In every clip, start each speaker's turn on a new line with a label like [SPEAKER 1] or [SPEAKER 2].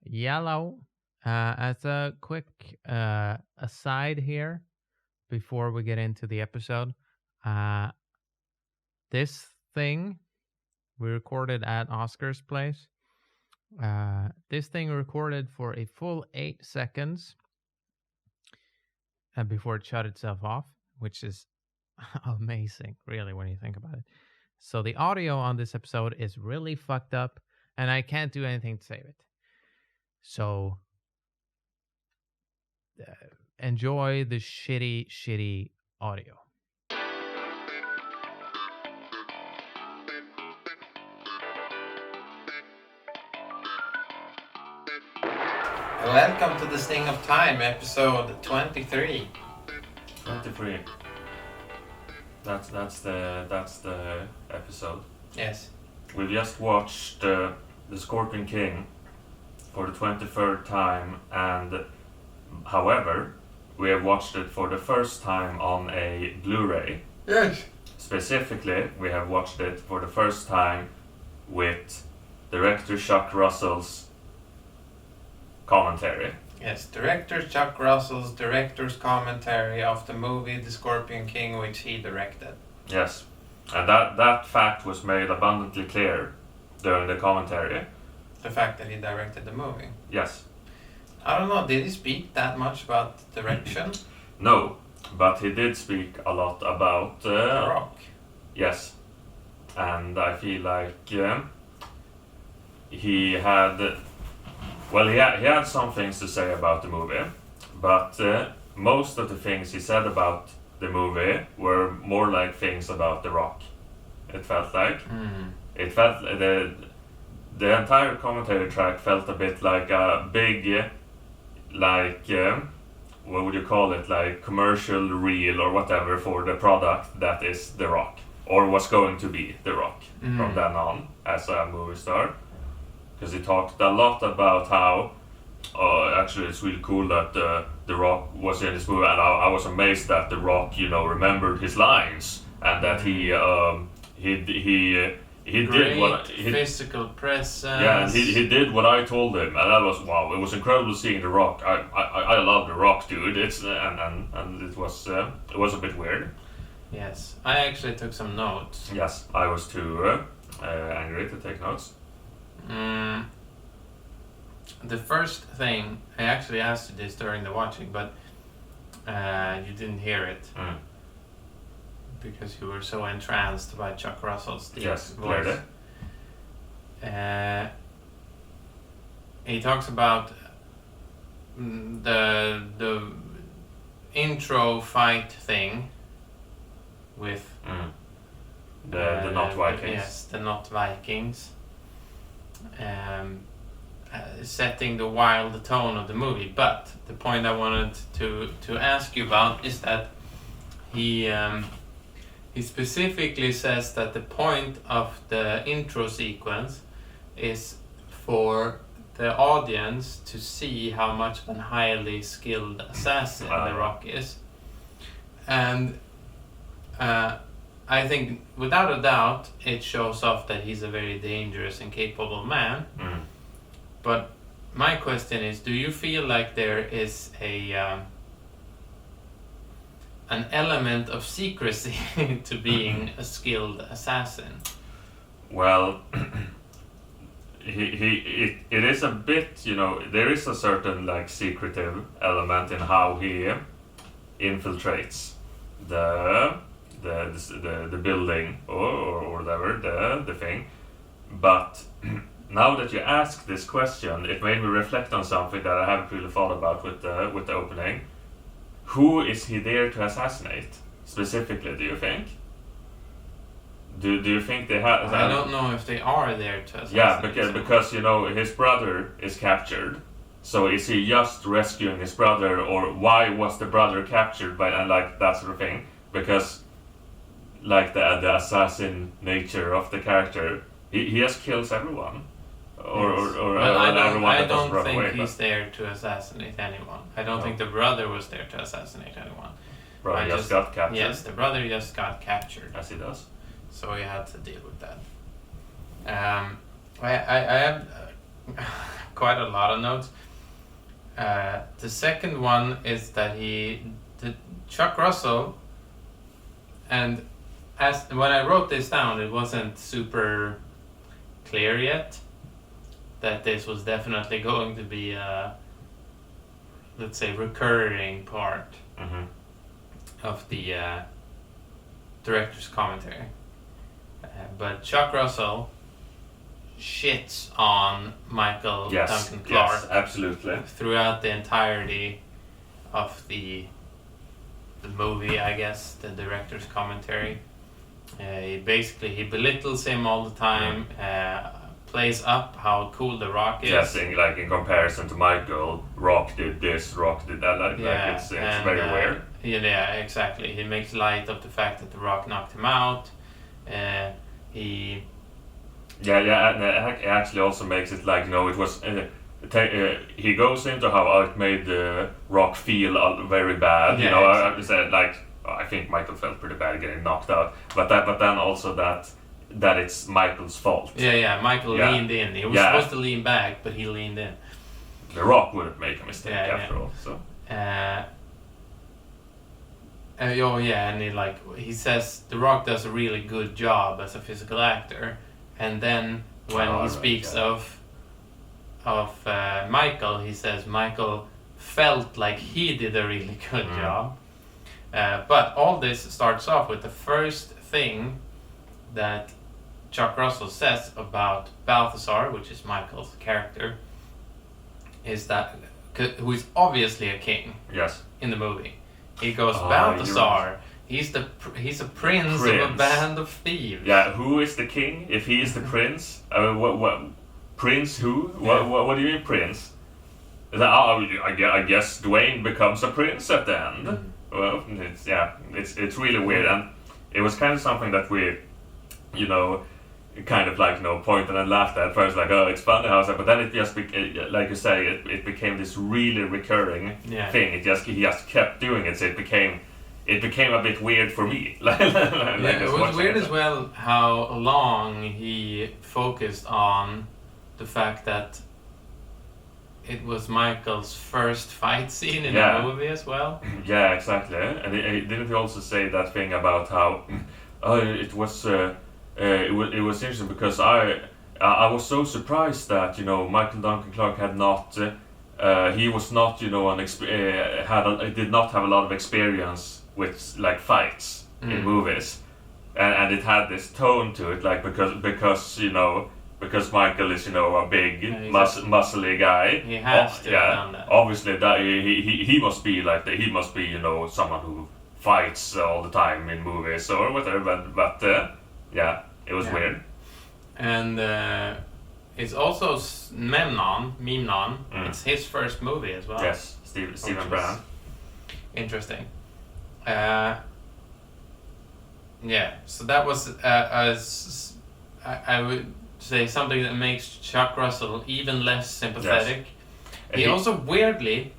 [SPEAKER 1] Yellow. As a quick aside here, before we get into the episode, uh, this thing we recorded at Oscar's place. This thing recorded for a full 8 seconds before it shut itself off, which is amazing, really, when you think about it. So the audio on this episode is really fucked up, and I can't do anything to save it. So enjoy the shitty audio. Welcome to the Sting of Time, episode 23.
[SPEAKER 2] 23. That's the episode.
[SPEAKER 1] Yes.
[SPEAKER 2] We just watched The Scorpion King for the 23rd time, and however, we have watched it for the first time on a Blu-ray.
[SPEAKER 1] Yes.
[SPEAKER 2] Specifically, we have watched it for the first time with director Chuck Russell's commentary.
[SPEAKER 1] Yes, director Chuck Russell's director's commentary of the movie The Scorpion King, which he directed.
[SPEAKER 2] Yes, and that fact was made abundantly clear during the commentary.
[SPEAKER 1] The fact that he directed the movie.
[SPEAKER 2] Yes.
[SPEAKER 1] I don't know, did he speak that much about direction?
[SPEAKER 2] No, but he did speak a lot about
[SPEAKER 1] The Rock.
[SPEAKER 2] Yes, and I feel like he had some things to say about the movie, but most of the things he said about the movie were more like things about The Rock. It felt like it felt the entire commentary track felt a bit like a big, what would you call it, like commercial reel or whatever for the product that is The Rock, or was going to be The Rock from then on as a movie star. Because he talked a lot about how, actually it's really cool that The Rock was in this movie, and I was amazed that The Rock, remembered his lines, and that he did what he
[SPEAKER 1] physical presence.
[SPEAKER 2] Yeah, and he did what I told him, and that was wow. It was incredible seeing The Rock. I love The Rock, dude. It's and it was a bit weird.
[SPEAKER 1] Yes, I actually took some notes.
[SPEAKER 2] Yes, I was too angry to take notes.
[SPEAKER 1] The first thing, I actually asked you this during the watching, but you didn't hear it because you were so entranced by Chuck Russell's deep voice. He talks about the intro fight thing with
[SPEAKER 2] the not Vikings.
[SPEAKER 1] Yes, the not Vikings. Setting the wild tone of the movie, but the point I wanted to ask you about is that he specifically says that the point of the intro sequence is for the audience to see how much of a highly skilled assassin The Rock is, and I think without a doubt it shows off that he's a very dangerous and capable man. But my question is, do you feel like there is an element of secrecy to being a skilled assassin?
[SPEAKER 2] Well, it is a bit, there is a certain secretive element in how he infiltrates the building or whatever, the thing. But now that you ask this question, it made me reflect on something that I haven't really thought about with the opening. Who is he there to assassinate specifically, do you think? Do you think they have?
[SPEAKER 1] I don't know if they are there to assassinate.
[SPEAKER 2] Yeah, because his brother is captured. So is he just rescuing his brother, or why was the brother captured by that sort of thing? Because the assassin nature of the character, he just kills everyone.
[SPEAKER 1] I don't think he's there to assassinate anyone. I don't think the brother was there to assassinate anyone.
[SPEAKER 2] Brother just got captured.
[SPEAKER 1] Yes, the brother just got captured.
[SPEAKER 2] As he does.
[SPEAKER 1] So he had to deal with that. I have quite a lot of notes. The second one is that Chuck Russell, and when I wrote this down, it wasn't super clear yet that this was definitely going to be a, let's say, recurring part of the director's commentary. But Chuck Russell shits on Michael Duncan Clark.
[SPEAKER 2] Yes, absolutely.
[SPEAKER 1] Throughout the entirety of the movie, I guess, the director's commentary. He belittles him all the time, plays up how cool The Rock is.
[SPEAKER 2] Yes, in comparison to Michael, Rock did this, Rock did that. It's very weird.
[SPEAKER 1] Yeah, exactly. He makes light of the fact that The Rock knocked him out. He
[SPEAKER 2] actually also makes it like, it was. He goes into how it made the Rock feel very bad.
[SPEAKER 1] Yeah,
[SPEAKER 2] I said I think Michael felt pretty bad getting knocked out, but then also that it's Michael's fault.
[SPEAKER 1] Yeah. Michael leaned in. He was supposed to lean back, but he leaned in.
[SPEAKER 2] The Rock wouldn't make a mistake after all. So.
[SPEAKER 1] And he says The Rock does a really good job as a physical actor, and then when he speaks of Michael, he says Michael felt like he did a really good job. But all this starts off with the first thing that Chuck Russell says about Balthazar, which is Michael's character, is that who is obviously a king.
[SPEAKER 2] Yes.
[SPEAKER 1] In the movie. He goes, Balthazar, he's a prince of a band of thieves.
[SPEAKER 2] Yeah, who is the king if he is the prince? What prince who?
[SPEAKER 1] Yeah.
[SPEAKER 2] What do you mean prince? I guess Dwayne becomes a prince at the end. Well, it's really weird, and it was kind of something that we, kind of pointed and laughed at first, it's funny how it's but then it just like you say, it became this really recurring thing. He just kept doing it, so it became a bit weird for me.
[SPEAKER 1] It was weird as well how long he focused on the fact that it was Michael's first fight scene in the movie as well.
[SPEAKER 2] Yeah, exactly. And didn't he also say that thing about how it was interesting because I was so surprised that Michael Duncan Clark had not he was not did not have a lot of experience with fights in movies, and it had this tone to it because Michael is a big muscly guy.
[SPEAKER 1] He has to have done that.
[SPEAKER 2] Obviously that he must be he must be someone who fights all the time in movies or whatever, but it was weird.
[SPEAKER 1] And it's also Memnon. It's his first movie as well.
[SPEAKER 2] Yes, Stephen Brown.
[SPEAKER 1] Interesting. So that was I would say something that makes Chuck Russell even less sympathetic. Yes. He also weirdly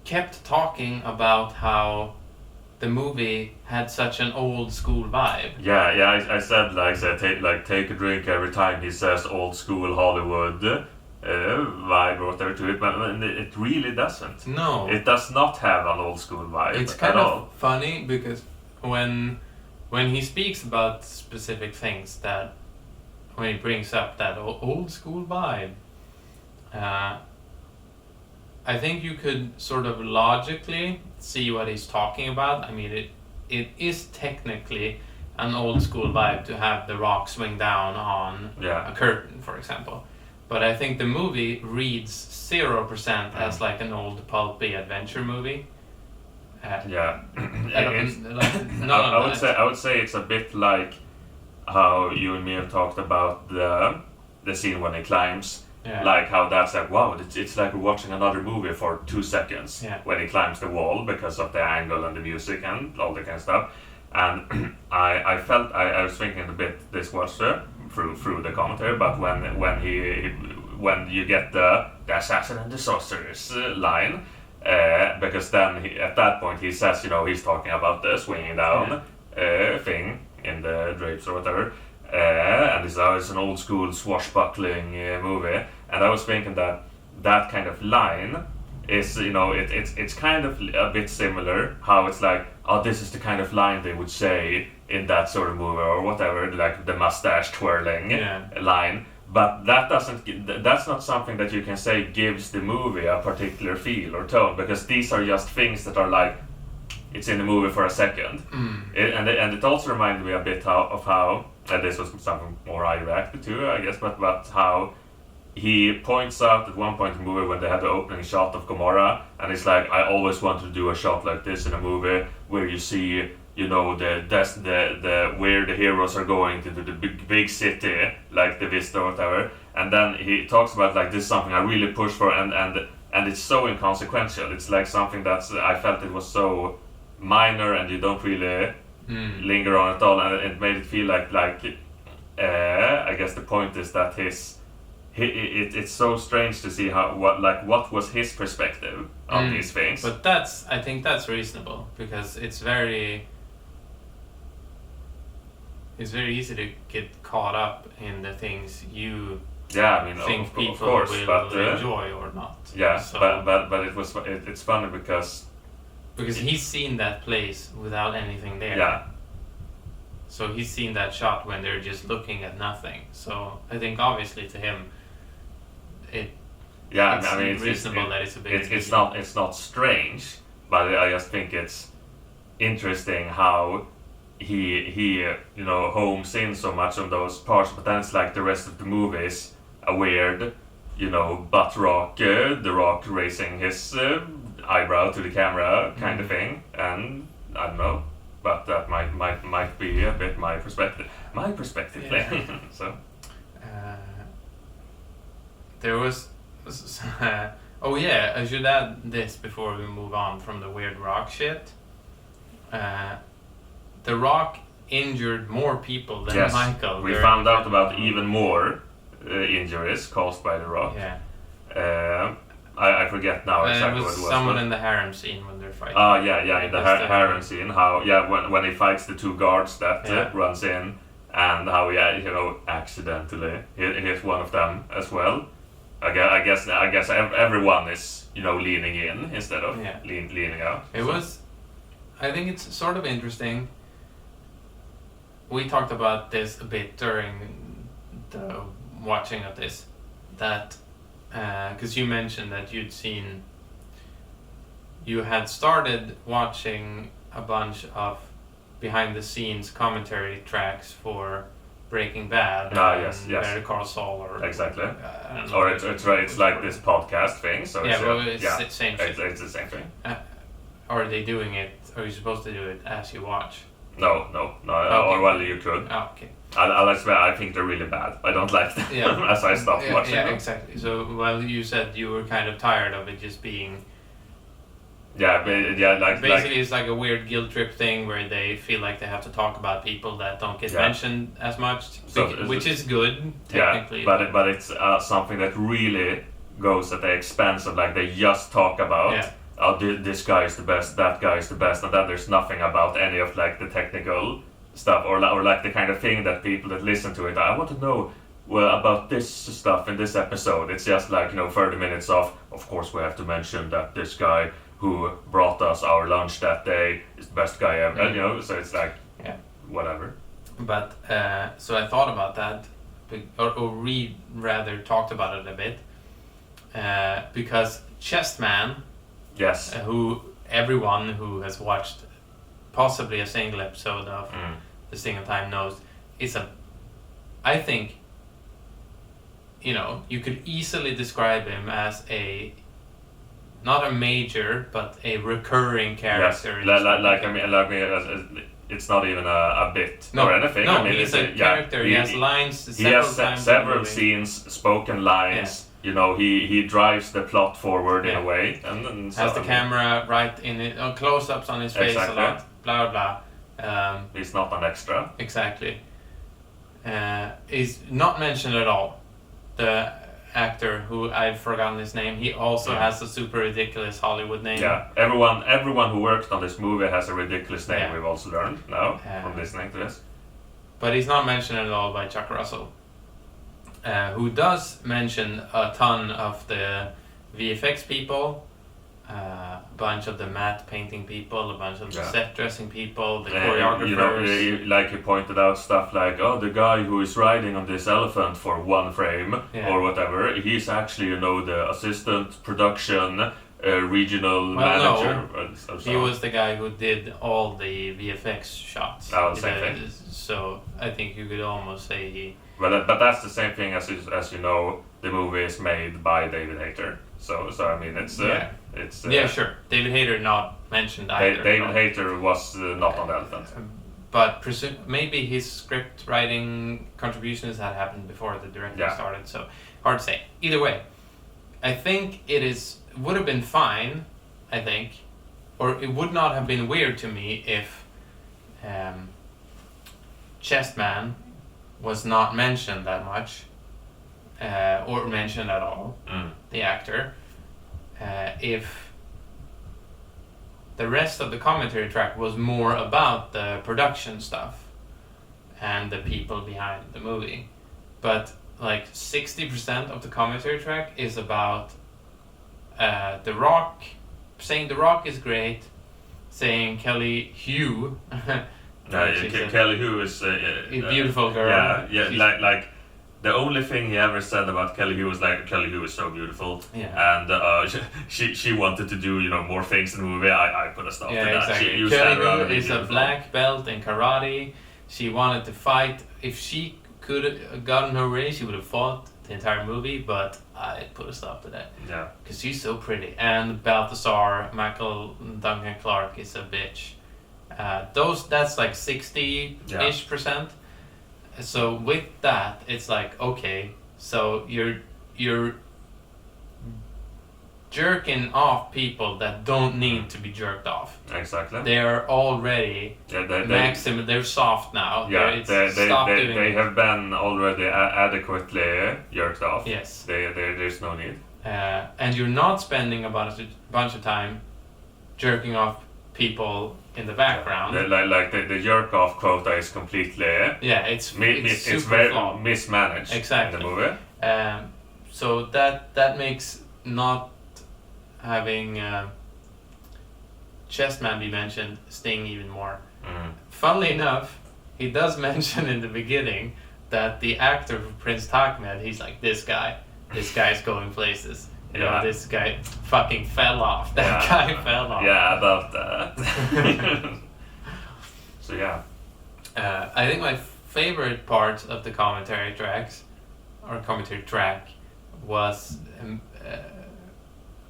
[SPEAKER 1] kept talking about how the movie had such an old school vibe.
[SPEAKER 2] I said take a drink every time he says old school Hollywood vibe or whatever to it, but it really doesn't.
[SPEAKER 1] No,
[SPEAKER 2] it does not have an old school vibe.
[SPEAKER 1] It's kind of funny because when he speaks about specific things, that when he brings up that old school vibe, I think you could sort of logically see what he's talking about. I mean, it is technically an old school vibe to have The Rock swing down on a curtain, for example. But I think the movie reads 0% as an old pulpy adventure movie.
[SPEAKER 2] I would say it's a bit like how you and me have talked about the scene when he climbs. Like how that's wow, it's like we're watching another movie for 2 seconds when he climbs the wall because of the angle and the music and all that kind of stuff. And I felt I was thinking a bit this was through the commentary, but when you get the assassin and the sorceress line, because then at that point he says he's talking about the swinging down thing in the drapes or whatever. and it's an old school swashbuckling movie. And I was thinking that kind of line is, it's kind of a bit similar. How it's like, oh, this is the kind of line they would say in that sort of movie or whatever, like the mustache twirling line. But that's not something that you can say gives the movie a particular feel or tone, because these are just things that are like, it's in the movie for a second. And it also reminded me a bit of how, and this was something more I reacted to, I guess, but how he points out at one point in the movie when they had the opening shot of Gomorrah, and it's like, I always wanted to do a shot like this in a movie where you see, the where the heroes are going to the big city, like the Vista or whatever. And then he talks about like, this is something I really push for, and it's so inconsequential. It's like something that's, I felt it was so minor and you don't really linger on at all, and it made it feel like I guess the point is that it's so strange to see what was his perspective on these things.
[SPEAKER 1] But I think that's reasonable, because it's very easy to get caught up in the things you think people will enjoy or not.
[SPEAKER 2] Yeah, so, but it's funny because
[SPEAKER 1] he's seen that place without anything there.
[SPEAKER 2] Yeah.
[SPEAKER 1] So he's seen that shot when they're just looking at nothing. So I think obviously to him, it's reasonable that it's a big.
[SPEAKER 2] It's not strange, but I just think it's interesting how he homes in so much on those parts, but then it's like the rest of the movie is a weird, butt rock, the Rock raising his eyebrow to the camera kind of thing, and I don't know, but that might be a bit my perspective.
[SPEAKER 1] Yeah.
[SPEAKER 2] So
[SPEAKER 1] there was I should add this before we move on from the weird Rock shit. The Rock injured more people than Michael.
[SPEAKER 2] We found out about even more injuries caused by The Rock.
[SPEAKER 1] Yeah.
[SPEAKER 2] I forget now exactly what it was.
[SPEAKER 1] Someone in the harem scene when they're fighting.
[SPEAKER 2] In the harem scene. How when he fights the two guards that runs in, and how accidentally hit one of them as well. I guess everyone is leaning in instead of leaning out.
[SPEAKER 1] I think it's sort of interesting. We talked about this a bit during the watching of this, that because you mentioned that you had started watching a bunch of behind the scenes commentary tracks for Breaking Bad.
[SPEAKER 2] Yes.
[SPEAKER 1] Better Call Saul, or
[SPEAKER 2] exactly.
[SPEAKER 1] I don't know,
[SPEAKER 2] or it's like this podcast thing. So
[SPEAKER 1] it's the same thing.
[SPEAKER 2] It's the same thing.
[SPEAKER 1] Are they doing it? Are you supposed to do it as you watch?
[SPEAKER 2] No.
[SPEAKER 1] Okay.
[SPEAKER 2] Or well, you could.
[SPEAKER 1] Oh, okay.
[SPEAKER 2] I think they're really bad. I don't like them as I stopped watching them.
[SPEAKER 1] Yeah, exactly. So, you said you were kind of tired of it just being... Basically, it's like a weird guilt trip thing where they feel like they have to talk about people that don't get mentioned as much, which is good, technically.
[SPEAKER 2] Yeah, but it's something that really goes at the expense of, like, they just talk about... Oh, this guy is the best, that guy is the best, and then there's nothing about any of like the technical stuff or like the kind of thing that people that listen to it, I want to know about this stuff in this episode. It's just like 30 minutes of course we have to mention that this guy who brought us our lunch that day is the best guy ever. So it's like whatever. But
[SPEAKER 1] so I thought about that, or we rather talked about it a bit, because Chessman.
[SPEAKER 2] Yes.
[SPEAKER 1] Who everyone who has watched possibly a single episode of The Sting of Time knows is I think you could easily describe him as not a major but a recurring character.
[SPEAKER 2] Yes. It's not even a bit or anything.
[SPEAKER 1] No, he's a character. He has lines.
[SPEAKER 2] He has several scenes, spoken lines. Yeah. He drives the plot forward in a way, and
[SPEAKER 1] has the camera right in it, close-ups on his face a lot. Blah blah.
[SPEAKER 2] He's not an extra.
[SPEAKER 1] Exactly. He's not mentioned at all. The actor who I've forgotten his name, he also has a super ridiculous Hollywood name.
[SPEAKER 2] Yeah, everyone who worked on this movie has a ridiculous name. We've also learned now from listening to this.
[SPEAKER 1] but he's not mentioned at all by Chuck Russell, who does mention a ton of the VFX people, a bunch of the matte painting people, a bunch of the set dressing people, the choreographers.
[SPEAKER 2] Like you pointed out stuff like, oh, the guy who is riding on this elephant for one frame or whatever, he's actually, the assistant production regional manager.
[SPEAKER 1] No, he was the guy who did all the VFX shots.
[SPEAKER 2] Oh, the same thing.
[SPEAKER 1] So I think you could almost say he...
[SPEAKER 2] But that's the same thing as the movie is made by David Hayter. So I mean it's
[SPEAKER 1] sure. David Hayter not mentioned either.
[SPEAKER 2] David Hayter was not on the elephant.
[SPEAKER 1] But maybe his script writing contributions had happened before the directing started. So hard to say. Either way, I think would have been fine. I think, or it would not have been weird to me if Chessman was not mentioned that much, or mentioned at all, the actor. If the rest of the commentary track was more about the production stuff and the people behind the movie. But like 60% of the commentary track is about The Rock, saying The Rock is great, saying Kelly Hu.
[SPEAKER 2] Kelly Hu is a
[SPEAKER 1] beautiful girl.
[SPEAKER 2] Like the only thing he ever said about Kelly Hu was like, Kelly Hu is so beautiful, and she wanted to do more things in the movie. I put a stop to that.
[SPEAKER 1] Exactly. Kelly Hu is a black belt in karate. She wanted to fight. If she could have gotten her way, she would have fought the entire movie. But I put a stop to that.
[SPEAKER 2] Yeah.
[SPEAKER 1] Because she's so pretty. And Balthazar, Michael Duncan Clark is a bitch. That's like 60-ish percent. So with that, it's like, okay, so you're jerking off people that don't need to be jerked off.
[SPEAKER 2] Exactly.
[SPEAKER 1] They are already maximum. They're soft now.
[SPEAKER 2] Yeah, they have been already adequately jerked off.
[SPEAKER 1] Yes.
[SPEAKER 2] There's no need.
[SPEAKER 1] And you're not spending a bunch of time jerking off people in the background.
[SPEAKER 2] Like the jerk off quota is completely
[SPEAKER 1] it's
[SPEAKER 2] very
[SPEAKER 1] flawed.
[SPEAKER 2] Mismanaged
[SPEAKER 1] exactly.
[SPEAKER 2] in the movie.
[SPEAKER 1] So that makes not having Chessman be mentioned sting even more. Funnily enough, he does mention in the beginning that the actor for Prince Ahmed, he's like, this guy's going places. This guy fucking fell off. That guy fell off.
[SPEAKER 2] Yeah, about that. So yeah.
[SPEAKER 1] I think my favorite part of the commentary track was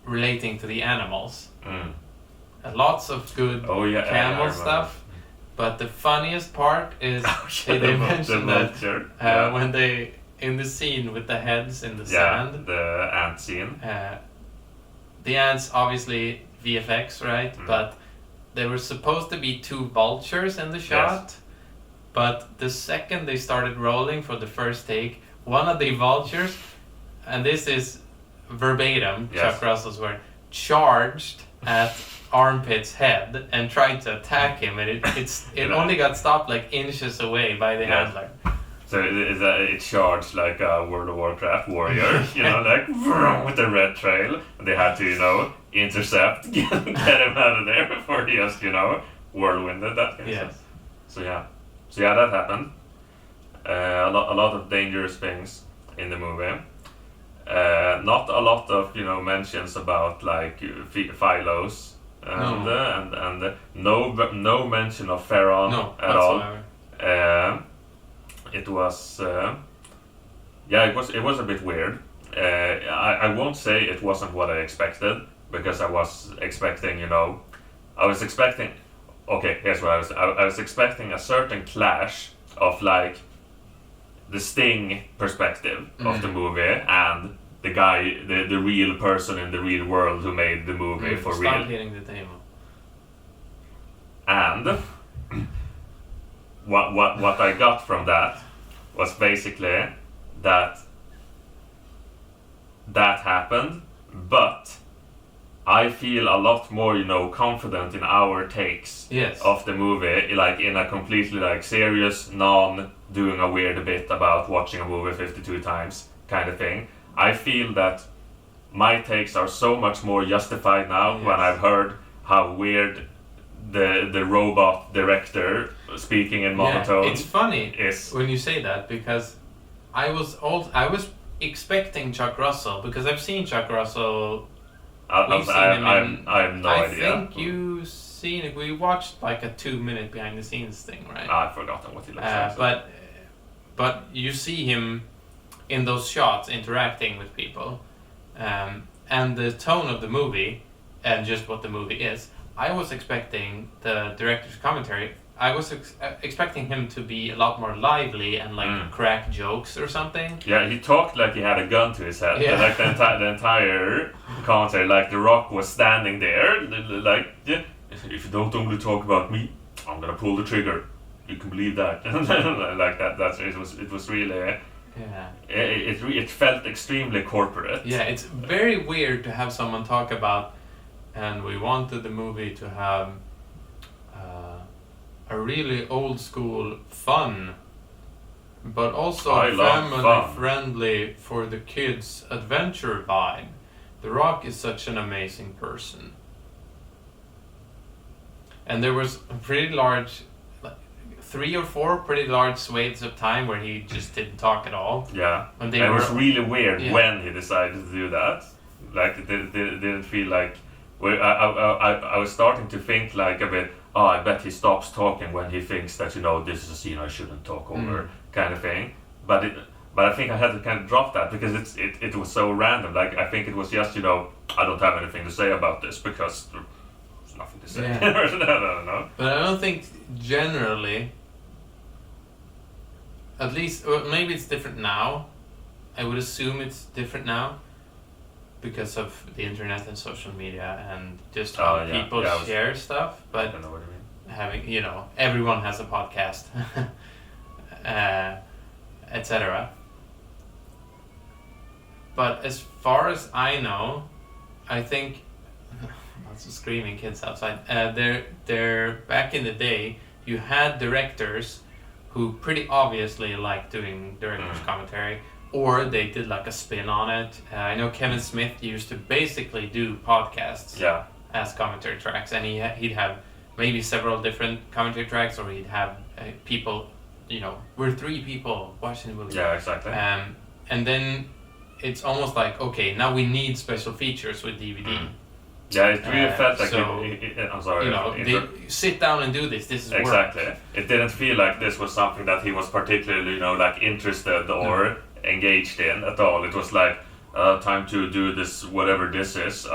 [SPEAKER 1] relating to the animals. Lots of good camel stuff. But the funniest part is they mentioned that when they in the scene with the heads in the sand.
[SPEAKER 2] The ant scene.
[SPEAKER 1] The ants obviously VFX, right? But there were supposed to be 2 vultures in the shot. But the second they started rolling for the first take, one of the vultures, and this is verbatim, Chuck Russell's word, charged at Armpit's head and tried to attack him, and it only got stopped like inches away by the handler.
[SPEAKER 2] So it charged like a World of Warcraft warrior, like with the red trail. And they had to, intercept, get him out of there before he just, whirlwinded that kind of stuff. So that happened. A lot of dangerous things in the movie. Not a lot of mentions about like Phylos and no mention of Pharaoh at all. It was it was a bit weird. I won't say it wasn't what I expected, because I was expecting here's what I was expecting a certain clash of like the Sting perspective of the movie and the guy, the real person in the real world who made the movie for real.
[SPEAKER 1] Stop hitting the table.
[SPEAKER 2] And what I got from that was basically that happened, but I feel a lot more, confident in our takes
[SPEAKER 1] Yes.
[SPEAKER 2] of the movie, like in a completely like serious, doing a weird bit about watching a movie 52 times kind of thing. I feel that my takes are so much more justified now
[SPEAKER 1] Yes.
[SPEAKER 2] when I've heard how weird the robot director speaking in monotone
[SPEAKER 1] It's funny
[SPEAKER 2] is.
[SPEAKER 1] when you say that, because I was expecting Chuck Russell, because I've seen Chuck Russell. We've seen him in,
[SPEAKER 2] I have no
[SPEAKER 1] I
[SPEAKER 2] idea.
[SPEAKER 1] think you've seen it. We watched like a 2-minute behind the scenes thing, right?
[SPEAKER 2] I've forgotten what he looks like.
[SPEAKER 1] But you see him in those shots interacting with people, and the tone of the movie, and just what the movie is. I was expecting the director's commentary. I was expecting him to be a lot more lively and like crack jokes or something.
[SPEAKER 2] Yeah, he talked like he had a gun to his head.
[SPEAKER 1] Yeah.
[SPEAKER 2] Like the entire commentary, like The Rock was standing there, like, yeah, if you don't only talk about me, I'm gonna pull the trigger. You can believe that. Like that. It was really.
[SPEAKER 1] Yeah.
[SPEAKER 2] It felt extremely corporate.
[SPEAKER 1] Yeah, it's very weird to have someone talk about, and we wanted the movie to have a really old school fun, but also
[SPEAKER 2] I love
[SPEAKER 1] family
[SPEAKER 2] fun.
[SPEAKER 1] friendly for the kids adventure vibe. The Rock is such an amazing person. And there was a pretty large, like 3 or 4 pretty large swathes of time where he just didn't talk at all.
[SPEAKER 2] Yeah,
[SPEAKER 1] And
[SPEAKER 2] it was really weird
[SPEAKER 1] Yeah.
[SPEAKER 2] when he decided to do that. Like it didn't feel like. I was starting to think like a bit. Oh, I bet he stops talking when he thinks that this is a scene I shouldn't talk over, kind of thing. But I think I had to kind of drop that because it was so random. Like I think it was just I don't have anything to say about this because there's nothing to say.
[SPEAKER 1] Yeah.
[SPEAKER 2] I don't know.
[SPEAKER 1] But I don't think generally, at least, well, maybe it's different now. I would assume it's different now because of the internet and social media and just how people share stuff.
[SPEAKER 2] I
[SPEAKER 1] But
[SPEAKER 2] don't know what you mean.
[SPEAKER 1] having, everyone has a podcast, etc. But as far as I know, I think lots of screaming kids outside. They're back in the day. You had directors who pretty obviously liked doing director's commentary, or they did like a spin on it. I know Kevin Smith used to basically do podcasts as commentary tracks, and he'd have maybe several different commentary tracks, or he'd have people, we're 3 people watching the movie.
[SPEAKER 2] Yeah, exactly.
[SPEAKER 1] And then it's almost like, okay, now we need special features with DVD.
[SPEAKER 2] Yeah, it really felt like
[SPEAKER 1] so,
[SPEAKER 2] I'm sorry.
[SPEAKER 1] they sit down and do this. This is
[SPEAKER 2] exactly.
[SPEAKER 1] work.
[SPEAKER 2] It didn't feel like this was something that he was particularly, like interested or engaged in at all. It was like time to do this, whatever this is.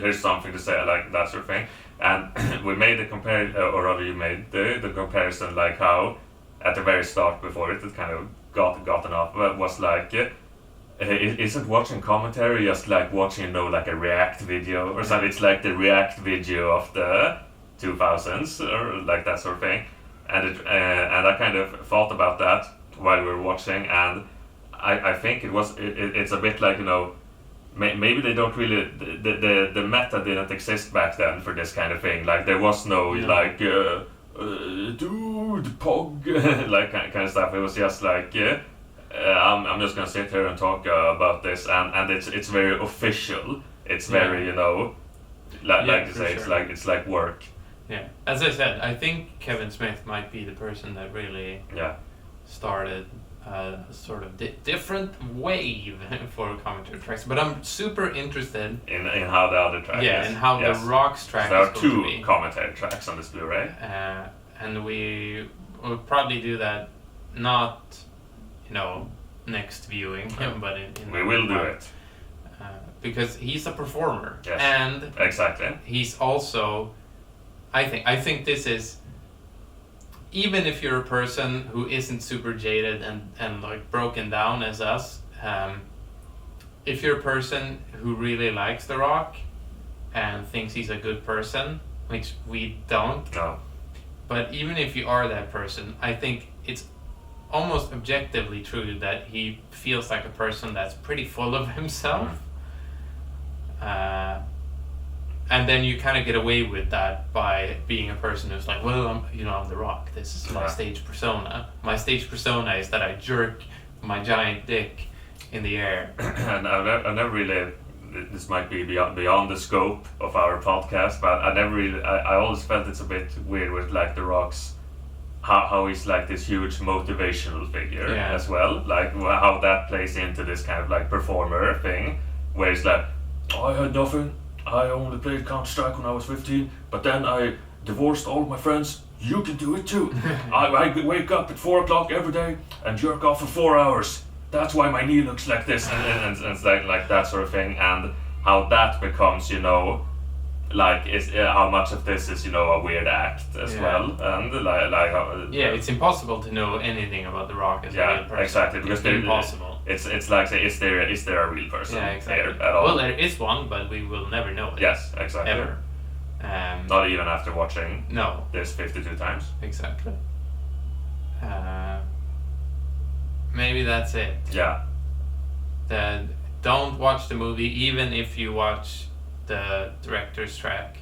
[SPEAKER 2] Here's something to say, like that sort of thing. And we made the comparison, or rather, you made the comparison, like how at the very start before it kind of gotten off was like. Isn't watching commentary just like watching, like a React video or something? It's like the React video of the 2000s or like that sort of thing. And I kind of thought about that while we were watching, and I think it's a bit like, maybe they don't really, the meta didn't exist back then for this kind of thing. Like there was no like, dude, pog, like kind of stuff. It was just like, I'm just gonna sit here and talk about this, and it's very official. It's very like you say,
[SPEAKER 1] sure.
[SPEAKER 2] it's like work.
[SPEAKER 1] Yeah, as I said, I think Kevin Smith might be the person that really started a sort of different wave for commentary tracks. But I'm super interested
[SPEAKER 2] in how the other track is.
[SPEAKER 1] and how the Rock's track
[SPEAKER 2] there
[SPEAKER 1] is
[SPEAKER 2] are
[SPEAKER 1] going to
[SPEAKER 2] 2
[SPEAKER 1] be.
[SPEAKER 2] commentary tracks on this Blu-ray.
[SPEAKER 1] And we will probably do that not next viewing, but in
[SPEAKER 2] we will do it
[SPEAKER 1] because he's a performer,
[SPEAKER 2] yes.
[SPEAKER 1] and
[SPEAKER 2] exactly
[SPEAKER 1] he's also. I think this is, even if you're a person who isn't super jaded and like broken down as us, if you're a person who really likes The Rock and thinks he's a good person, which we don't.
[SPEAKER 2] No.
[SPEAKER 1] But even if you are that person, I think it's almost objectively true that he feels like a person that's pretty full of himself. And then you kind of get away with that by being a person who's like, well, I'm The Rock. This is my stage persona. My stage persona is that I jerk my giant dick in the air.
[SPEAKER 2] And I never really. This might be beyond the scope of our podcast, but I always felt it's a bit weird with like The Rock's how he's like this huge motivational figure as well, like how that plays into this kind of like performer thing, where it's like, I had nothing. I only played Counter-Strike when I was 15, but then I divorced all of my friends. You can do it too. I wake up at 4 o'clock every day and jerk off for 4 hours. That's why my knee looks like this, and it's like that sort of thing, and how that becomes, like is how much of this is a weird act as well, and
[SPEAKER 1] it's impossible to know anything about The Rock as a real person.
[SPEAKER 2] Exactly, because
[SPEAKER 1] it's impossible.
[SPEAKER 2] It's like is there a real person
[SPEAKER 1] exactly.
[SPEAKER 2] there at all?
[SPEAKER 1] Well, there is one, but we will never know it.
[SPEAKER 2] Yes, exactly.
[SPEAKER 1] Ever.
[SPEAKER 2] Not even after watching
[SPEAKER 1] no
[SPEAKER 2] this 52 times.
[SPEAKER 1] Exactly. Maybe that's it.
[SPEAKER 2] Yeah.
[SPEAKER 1] Don't watch the movie, even if you watch the director's track.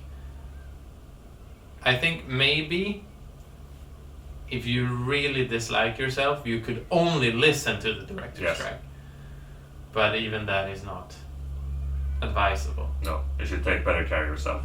[SPEAKER 1] I think maybe if you really dislike yourself, you could only listen to the director's track. But even that is not advisable.
[SPEAKER 2] No, you should take better care of yourself.